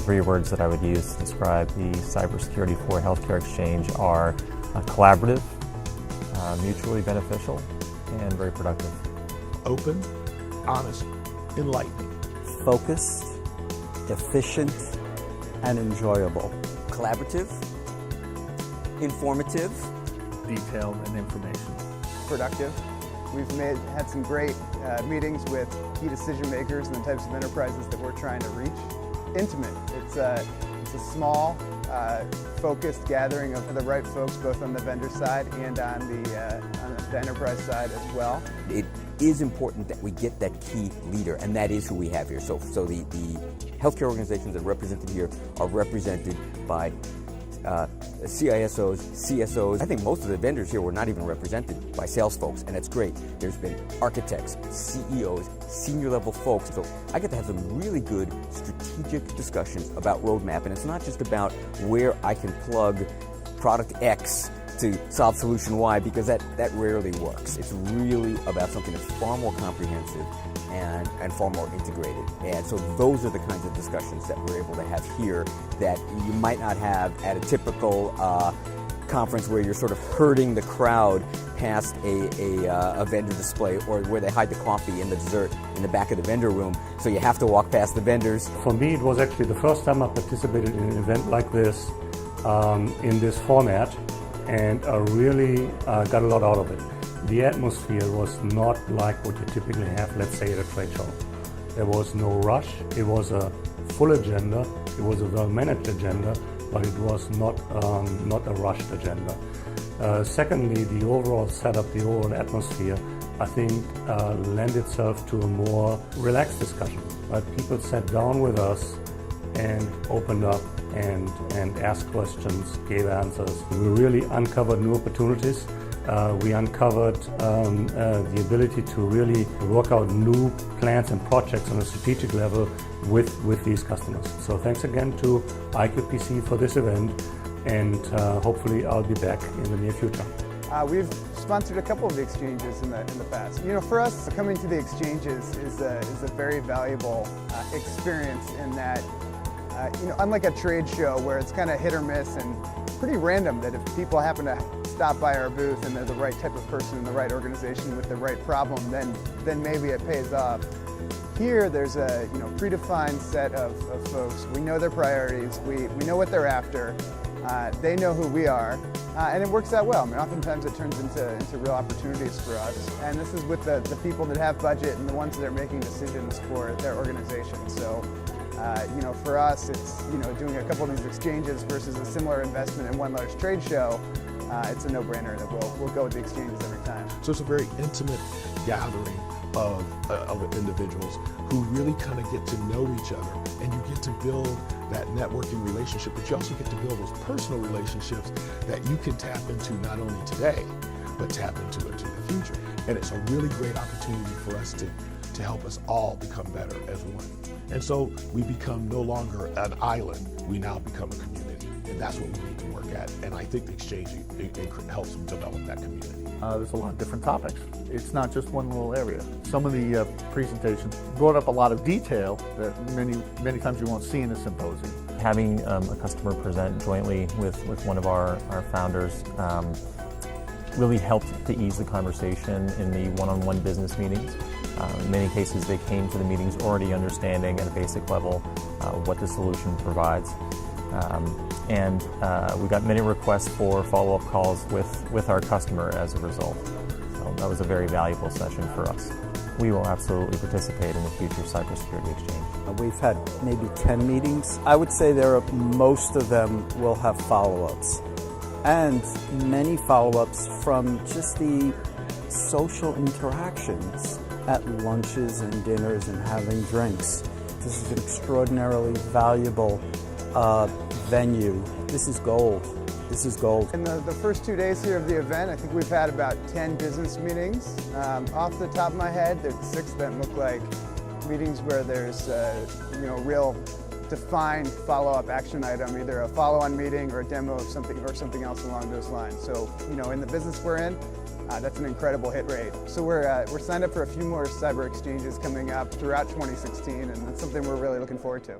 three words that I would use to describe the Cybersecurity for Healthcare Exchange are collaborative, mutually beneficial, and very productive. Open, honest, enlightening. Focused, efficient, and enjoyable. Collaborative, informative, detailed, and informational. Productive. We've had some great meetings with key decision makers and the types of enterprises that we're trying to reach. Intimate. It's a small, focused gathering of the right folks, both on the vendor side and on the enterprise side as well. It is important that we get that key leader, and that is who we have here. So the healthcare organizations that are represented here are represented by CISOs, CSOs. I think most of the vendors here were not even represented by sales folks, and it's great. There's been architects, CEOs, senior level folks. So I get to have some really good strategic discussions about roadmap, and it's not just about where I can plug product X to solve solution Y, because that rarely works. It's really about something that's far more comprehensive and far more integrated. And so those are the kinds of discussions that we're able to have here that you might not have at a typical conference where you're sort of herding the crowd past a vendor display, or where they hide the coffee and the dessert in the back of the vendor room, so you have to walk past the vendors. For me, it was actually the first time I participated in an event like this, in this format, and I really got a lot out of it. The atmosphere was not like what you typically have, let's say, at a trade show. There was no rush. It was a full agenda. It was a well-managed agenda, but it was not a rushed agenda. Secondly, the overall setup, the overall atmosphere, I think lend itself to a more relaxed discussion. Right? People sat down with us and opened up and asked questions, gave answers. We really uncovered new opportunities. We uncovered the ability to really work out new plans and projects on a strategic level with these customers. So thanks again to IQPC for this event, and hopefully I'll be back in the near future. We've sponsored a couple of the exchanges in the past. You know, for us, coming to the exchanges is a very valuable experience in that, you know, unlike a trade show where it's kind of hit or miss and pretty random, that if people happen to stop by our booth and they're the right type of person in the right organization with the right problem, then maybe it pays off. Here, there's a predefined set of folks. We know their priorities. We know what they're after. They know who we are, and it works out well. I mean, oftentimes it turns into real opportunities for us. And this is with the people that have budget and the ones that are making decisions for their organization. So, you know, for us, it's doing a couple of these exchanges versus a similar investment in one large trade show. It's a no-brainer that we'll go with the exchanges every time. So it's a very intimate gathering of individuals who really kind of get to know each other, and you get to build that networking relationship, but you also get to build those personal relationships that you can tap into not only today, but tap into the future. And it's a really great opportunity for us to help us all become better as one. And so we become no longer an island, we now become a community. And that's what we need to work at. And I think the exchange it helps develop that community. There's a lot of different topics. It's not just one little area. Some of the presentations brought up a lot of detail that many times you won't see in a symposium. Having a customer present jointly with one of our founders really helped to ease the conversation in the one-on-one business meetings. In many cases, they came to the meetings already understanding at a basic level what the solution provides. And we got many requests for follow-up calls with our customer as a result. So that was a very valuable session for us. We will absolutely participate in the future Cybersecurity Exchange. We've had maybe 10 meetings. I would say most of them will have follow-ups, and many follow-ups from just the social interactions at lunches and dinners and having drinks. This is an extraordinarily valuable venue. This is gold. This is gold. In the first 2 days here of the event, I think we've had about 10 business meetings. Off the top of my head, there's 6 that look like meetings where there's real defined follow-up action item, either a follow-on meeting or a demo of something or something else along those lines. So, in the business we're in, that's an incredible hit rate. So we're signed up for a few more cyber exchanges coming up throughout 2016, and it's something we're really looking forward to.